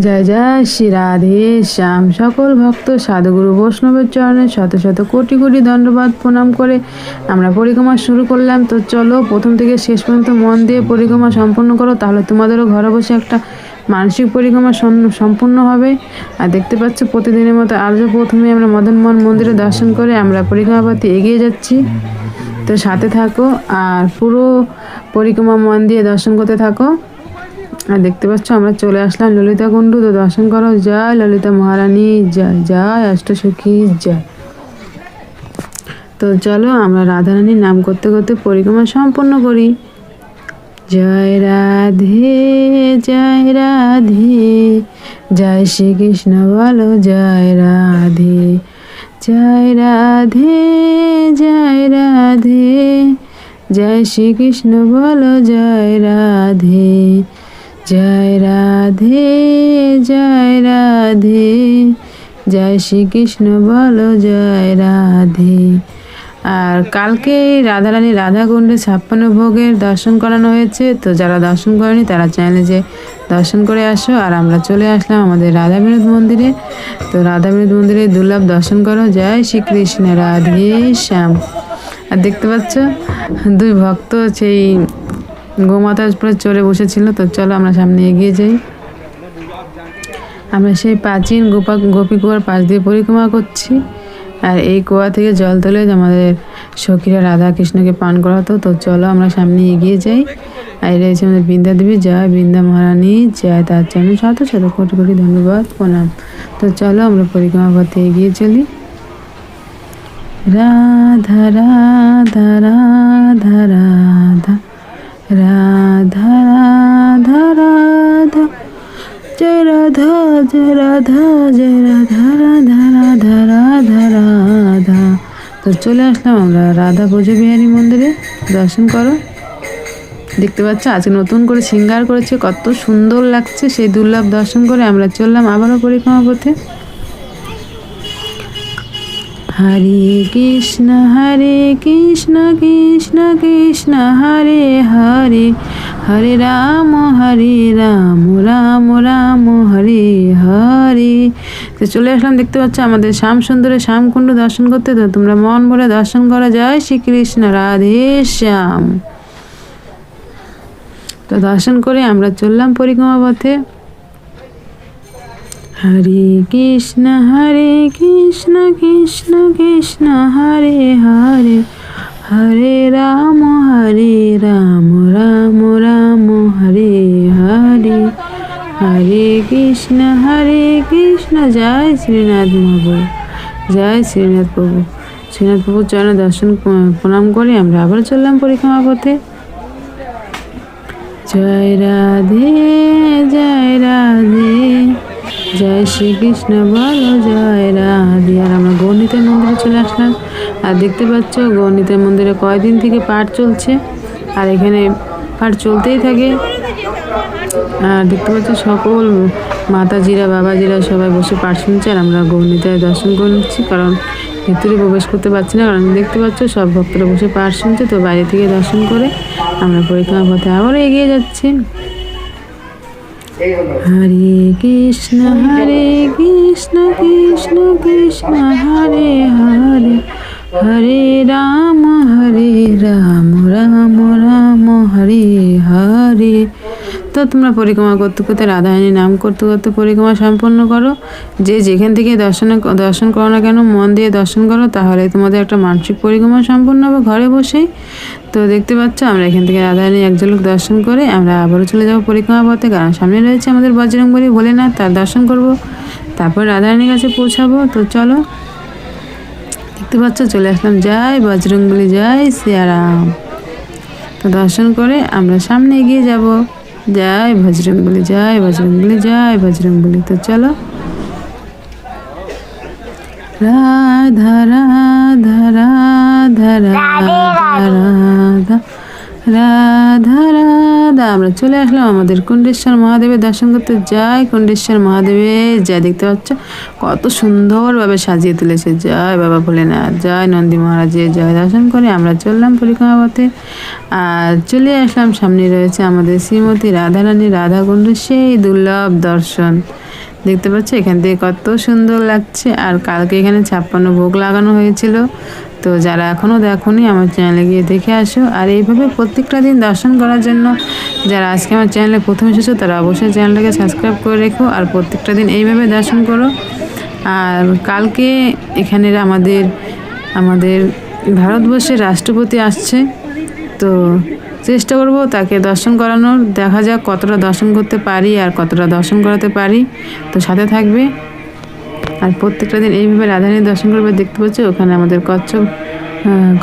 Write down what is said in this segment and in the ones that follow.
জয় জয় শ্রী রাধে শ্যাম। সকল ভক্ত সাধুগুরু বৈষ্ণবের চরণে শত শত কোটি কোটি দণ্ডবাদ প্রণাম করে আমরা পরিক্রমা শুরু করলাম। তো চলো প্রথম থেকে শেষ পর্যন্ত মন দিয়ে পরিক্রমা সম্পন্ন করো, তাহলে তোমাদেরও ঘরে বসে একটা মানসিক পরিক্রমা সম্পূর্ণ হবে। আর দেখতে পাচ্ছ প্রতিদিনের মতো আজও প্রথমে আমরা মদনমোহন মন্দিরে দর্শন করে আমরা পরিক্রমা পথে এগিয়ে যাচ্ছি। তো সাথে থাকো আর পুরো পরিক্রমা মন দিয়ে দর্শন করতে থাকো। আর দেখতে পাচ্ছ আমরা চলে আসলাম ললিতা কুণ্ডু। তো দর্শন করো। জয় ললিতা মহারানী জয়, জয় অষ্টসখী জয়। তো চলো আমরা রাধারানীর নাম করতে করতে পরিক্রমা সম্পন্ন করি। জয় রাধে জয় রাধে, জয় শ্রীকৃষ্ণ বলো জয় রাধে, জয় রাধে জয় রাধে, জয় শ্রীকৃষ্ণ বলো জয় রাধে, জয় রাধে জয় রাধে, জয় শ্রীকৃষ্ণ বলো জয় রাধে। আর কালকে রাধারানী রাধাকুণ্ডে 56 ভোগের দর্শন করানো হয়েছে। তো যারা দর্শন করেনি তারা চ্যানেলে যে দর্শন করে আসো। আর আমরা চলে আসলাম আমাদের রাধাবিনোদ মন্দিরে। তো রাধাবিনোদ মন্দিরে দুর্লভ দর্শন করো। জয় শ্রীকৃষ্ণ রাধে শ্যাম। আর দেখতে পাচ্ছ দুই ভক্ত সেই গোমাতার উপরে চড়ে বসেছিল। তো চলো আমরা সামনে এগিয়ে যাই। আমরা সেই প্রাচীন গোপী কুয়ার পাশ দিয়ে পরিক্রমা করছি। আর এই কুয়া থেকে জল তুলে আমাদের সখীরা রাধা কৃষ্ণকে পান করাতো। তো চলো আমরা সামনে এগিয়ে যাই। আর এটা হচ্ছে আমাদের বৃন্দা দেবী জয়, বৃন্দা মহারানী জয়, তার জন্য শত শত কোটি কোটি ধন্যবাদ প্রণাম। তো চলো আমরা পরিক্রমা পথে এগিয়ে চলি। রাধা রাধা রাধা রাধা, রাধা রাধা রাধা, জয় রাধা জয় রাধা, জয় রাধা রাধা রাধা রাধা রাধা। তো চলে আসলাম আমরা রাধা ব্রজবিহারী মন্দিরে। দর্শন করো। দেখতে পাচ্ছ আজকে নতুন করে শৃঙ্গার করেছে, কত সুন্দর লাগছে। সেই দুর্লভ দর্শন করে আমরা চললাম আবারও পরিক্রমা পথে। হরে কৃষ্ণ কৃষ্ণ কৃষ্ণ হরে হরে, হরে রাম রাম রাম হরে হরে। তো চলে আসলাম। দেখতে পাচ্ছ আমাদের শ্যাম সুন্দরে শ্যামকুণ্ড দর্শন করতে। তো তোমরা মন ভরে দর্শন করো। জয় শ্রীকৃষ্ণ রাধে শ্যাম। তো দর্শন করে আমরা চললাম পরিক্রমা পথে। হরে কৃষ্ণ কৃষ্ণ কৃষ্ণ হরে হরে, হরে রাম রাম রাম হরে হরে, হরে কৃষ্ণ জয় শ্রীনাথ মহাপ্রভু, জয় শ্রীনাথ প্রভু। শ্রীনাথ প্রভুর চরণে দর্শন প্রণাম করে আমরা আবার চললাম পরিক্রমা পথে। জয় রাধে জয় রাধে, জয় শ্রীকৃষ্ণ বলো জয় রাধে। আর আমরা গৌরনীতার মন্দিরে চলে আসলাম। আর দেখতে পাচ্ছ গৌরনীতার মন্দিরে কয়দিন থেকে পাঠ চলছে। আর এখানে পাঠ চলতেই থাকে। আর দেখতে পাচ্ছ সকল মাতাজিরা বাবাজিরা সবাই বসে পাঠ শুনছে। আর আমরা গৌরনীতায় দর্শন করে নিচ্ছি, কারণ ভিতরে প্রবেশ করতে পারছি না। কারণ দেখতে পাচ্ছ সব ভক্তরা বসে পাঠ শুনছে। তো বাইরে থেকে দর্শন করে আমরা পরিক্রমা পথে আবারও এগিয়ে যাচ্ছি। হরে কৃষ্ণ কৃষ্ণ কৃষ্ণ হরে হরে, হরে রাম রাম রাম হরে হরে। তো তোমরা পরিক্রমা করতে করতে রাধারানীর নাম করতে করতে পরিক্রমা সম্পন্ন করো। যে যেখান থেকে দর্শন করো না কেন মন দিয়ে দর্শন করো, তাহলে তোমাদের একটা মানসিক পরিক্রমা সম্পন্ন হবে ঘরে বসেই। তো দেখতে পাচ্ছ আমরা এখান থেকে রাধারানী এক ঝলক দর্শন করে আমরা আবারও চলে যাবো পরিক্রমা পথে। কারণ সামনে রয়েছে আমাদের বজরংবলী ভোলেনাথ, তার দর্শন করব, তারপর রাধারানীর কাছে পৌঁছাবো। তো চলো দেখতে পাচ্ছ চলে আসলাম। জয় বজরংবলী জয় সিয়ারাম। তো দর্শন করে আমরা সামনে এগিয়ে যাব। জয় বজরংবলী জয় বজরংবলী জয় বজরংবলী। তো চলো। রাধা রাধা রাধা রাধা রাধা, রাধা রাধা। আমরা চলে আসলাম আমাদের কুণ্ডেশ্বর মহাদেবের দর্শন করতে। জয় কুণ্ডেশ্বর মহাদেবের জয়। দেখতে পাচ্ছ কত সুন্দরভাবে সাজিয়ে তুলেছে। জয় বাবা ভোলেনাথ, জয় নন্দী মহারাজের জয়। দর্শন করে আমরা চললাম পরিক্রমা পথে। আর চলে আসলাম সামনে রয়েছে আমাদের শ্রীমতী রাধারানী রাধাকুণ্ড, সেই দুর্লভ দর্শন। দেখতে পাচ্ছ এখান থেকে কত সুন্দর লাগছে। আর কালকে এখানে 56 ভোগ লাগানো হয়েছিল। তো যারা এখনও দেখোনি আমার চ্যানেলে গিয়ে দেখে আসো। আর এইভাবে প্রত্যেকটা দিন দর্শন করার জন্য যারা আজকে আমার চ্যানেলে প্রথম এসেছো তারা অবশ্যই চ্যানেলটাকে সাবস্ক্রাইব করে রেখো আর প্রত্যেকটা দিন এইভাবে দর্শন করো। আর কালকে এখানের আমাদের ভারতবর্ষের রাষ্ট্রপতি আসছে, তো চেষ্টা করব তাকে দর্শন করানোর। দেখা যাক কতটা দর্শন করতে পারি আর কতটা দর্শন করাতে পারি, তো সাথে থাকবে। আর প্রত্যেকটা দিন এইভাবে রাধারানী দর্শন করবে। দেখতে পাচ্ছ ওখানে আমাদের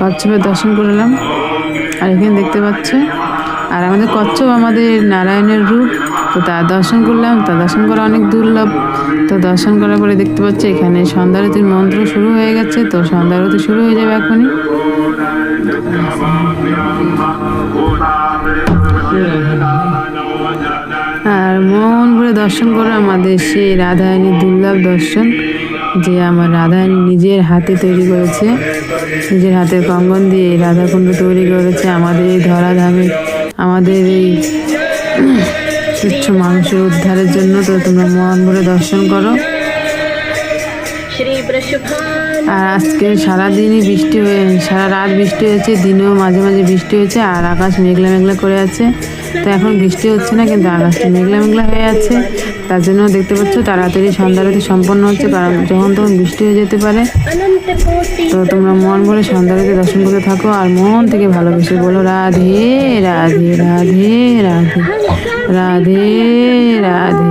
কচ্ছপের দর্শন করলাম। আর এখানে দেখতে পাচ্ছ আর আমাদের কচ্ছপ আমাদের নারায়ণের রূপ, তো তার দর্শন করলাম। তার দর্শন করা অনেক দুর্লভ। তো দর্শন করার পরে দেখতে পাচ্ছ এখানে সন্ধ্যারতির মন্ত্র শুরু হয়ে গেছে, তো সন্ধ্যারতি শুরু হয়ে যাবে এখনই। আর মন ভরে দর্শন করো আমাদের সেই রাধারানীর দুর্লভ দর্শন, যে আমার রাধারানী নিজের হাতে তৈরি করেছে, নিজের হাতের কঙ্গন দিয়ে এই রাধাকুণ্ড তৈরি করেছে আমাদের এই ধরাধামে, আমাদের এই তুচ্ছ মানুষের উদ্ধারের জন্য। তো তোমরা মন ভরে দর্শন করো। আর আজকে সারাদিনই বৃষ্টি সারা রাত বৃষ্টি হয়েছে, দিনেও মাঝে মাঝে বৃষ্টি হয়েছে। আর আকাশ মেঘলা মেঘলা করে আছে। তো এখন বৃষ্টি হচ্ছে না, কিন্তু আকাশটা মেঘলা মেঘলা হয়ে আছে। তার জন্য দেখতে পাচ্ছ তাড়াতাড়ি সন্ধ্যারতি সম্পন্ন হচ্ছে, কারণ যখন তখন বৃষ্টি হয়ে যেতে পারে। তো তোমরা মন ভরে সন্ধ্যারতি দর্শন করতে থাকো আর মন থেকে ভালোবেসে বলো রাধে রাধে রাধে রাধে রাধে রাধে।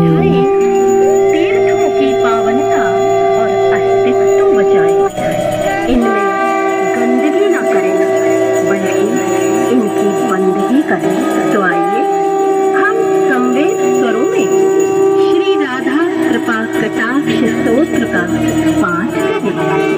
तो आइए हम संवेद स्वरों में श्री राधा कृपा कटाक्ष स्तोत्र का पाठ करें।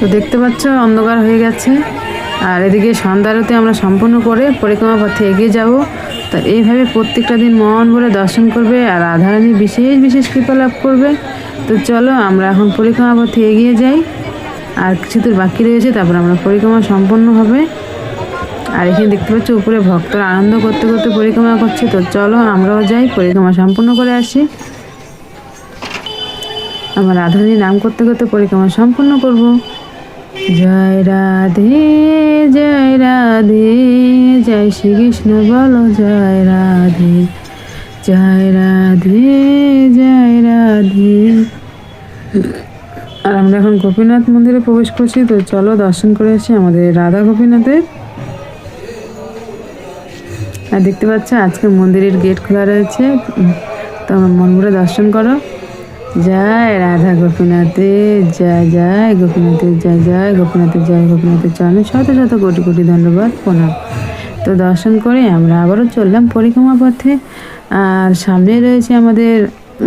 তো দেখতে পাচ্ছ অন্ধকার হয়ে গেছে, আর এদিকে সন্ধ্যা আরতি আমরা সম্পূর্ণ করে পরিক্রমা পথে এগিয়ে যাব। তো এইভাবে প্রত্যেকটা দিন মন ভরে দর্শন করবে আর রাধারানী বিশেষ বিশেষ কৃপা লাভ করবে। তো চলো আমরা এখন পরিক্রমা পথে এগিয়ে যাই, আর কিছু দূর বাকি রয়েছে, তারপর আমরা পরিক্রমা সম্পন্ন হবে। আর এখানে দেখতে পাচ্ছ উপরে ভক্তরা আনন্দ করতে করতে পরিক্রমা করছে। তো চলো আমরাও যাই, পরিক্রমা সম্পূর্ণ করে আসি। আমার রাধারানীর নাম করতে করতে পরিক্রমা সম্পূর্ণ করব। জয় রাধে জয় রাধে, জয় শ্রীকৃষ্ণ বলো জয় রাধে, জয় রাধে জয় রাধে। আর আমরা এখন গোপীনাথ মন্দিরে প্রবেশ করছি। তো চলো দর্শন করে আসি আমাদের রাধা গোপীনাথের। আর দেখতে পাচ্ছ আজকে মন্দিরের গেট খোলা রয়েছে, তো আমার মন ভরে দর্শন করো। জয় রাধা গোপীনাথে জয়, জয় গোপীনাথের জয়, জয় গোপীনাথের জয়, গোপীনাথের চরণে শত শত কোটি কোটি ধন্যবাদ প্রণাম। তো দর্শন করে আমরা আবারও চললাম পরিক্রমা পথে, আর সামনে রয়েছে আমাদের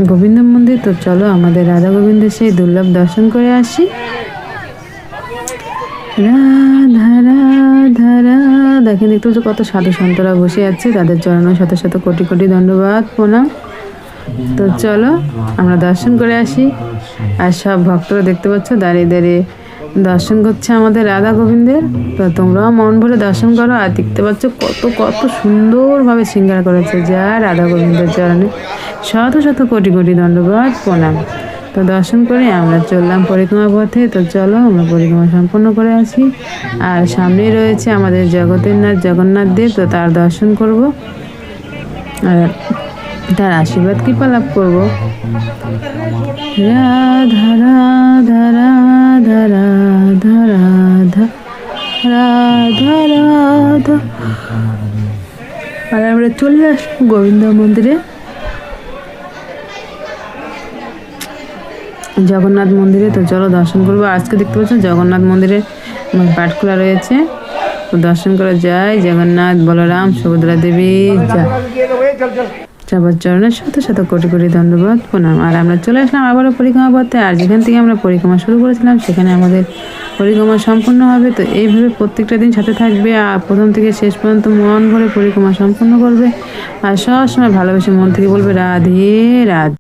গোবিন্দ মন্দির। তো চলো আমাদের রাধা গোবিন্দের সেই দুর্লভ দর্শন করে আসি। রাধা রাধা রাধা, দেখেন দেখতে পাচ্ছ কত সাধু সন্তরা বসে আছে, তাদের চরণে শত শত কোটি কোটি ধন্যবাদ প্রণাম। তো চলো আমরা দর্শন করে আসি। আর সব ভক্তরা দেখতে পাচ্ছ দাঁড়িয়ে দাঁড়িয়ে দর্শন করছে আমাদের রাধা গোবিন্দের। তো তোমরাও মন ভরে দর্শন করো। আর দেখতে পাচ্ছ কত কত সুন্দরভাবে শৃঙ্গার করেছে, যা রাধা গোবিন্দের চরণে শত শত কোটি কোটি ধন্যবাদ প্রণাম। তো দর্শন করে আমরা চললাম পরিক্রমা পথে। তো চলো আমরা পরিক্রমা সম্পন্ন করে আসি। আর সামনেই রয়েছে আমাদের জগতের নাথ জগন্নাথ দেব, তো তার দর্শন করব আর তার আশীর্বাদ কৃপা লাভ করব। রাধা রাধা রাধা রাধা রাধা রাধা রাধা। আর আমরা চলে আসবো গোবিন্দ মন্দিরে, জগন্নাথ মন্দিরে। তো চলো দর্শন করবো। আজকে দেখতে পাচ্ছ জগন্নাথ মন্দিরে পাঠ খোলা রয়েছে, তো দর্শন করা যায়। জগন্নাথ বলরাম সুভদ্রা দেবী সবার চরণে শত শত কোটি কোটি ধন্যবাদ প্রণাম। আর আমরা চলে আসলাম আবারও পরিক্রমা পথে, আর যেখান থেকে আমরা পরিক্রমা শুরু করেছিলাম সেখানে আমাদের পরিক্রমা সম্পূর্ণ হবে। তো এইভাবে প্রত্যেকটা দিন সাথে থাকবে, আর প্রথম থেকে শেষ পর্যন্ত মন ভরে পরিক্রমা সম্পূর্ণ করবে। আর সবসময় ভালোবেসে মন থেকে বলবে রাধে রাধে।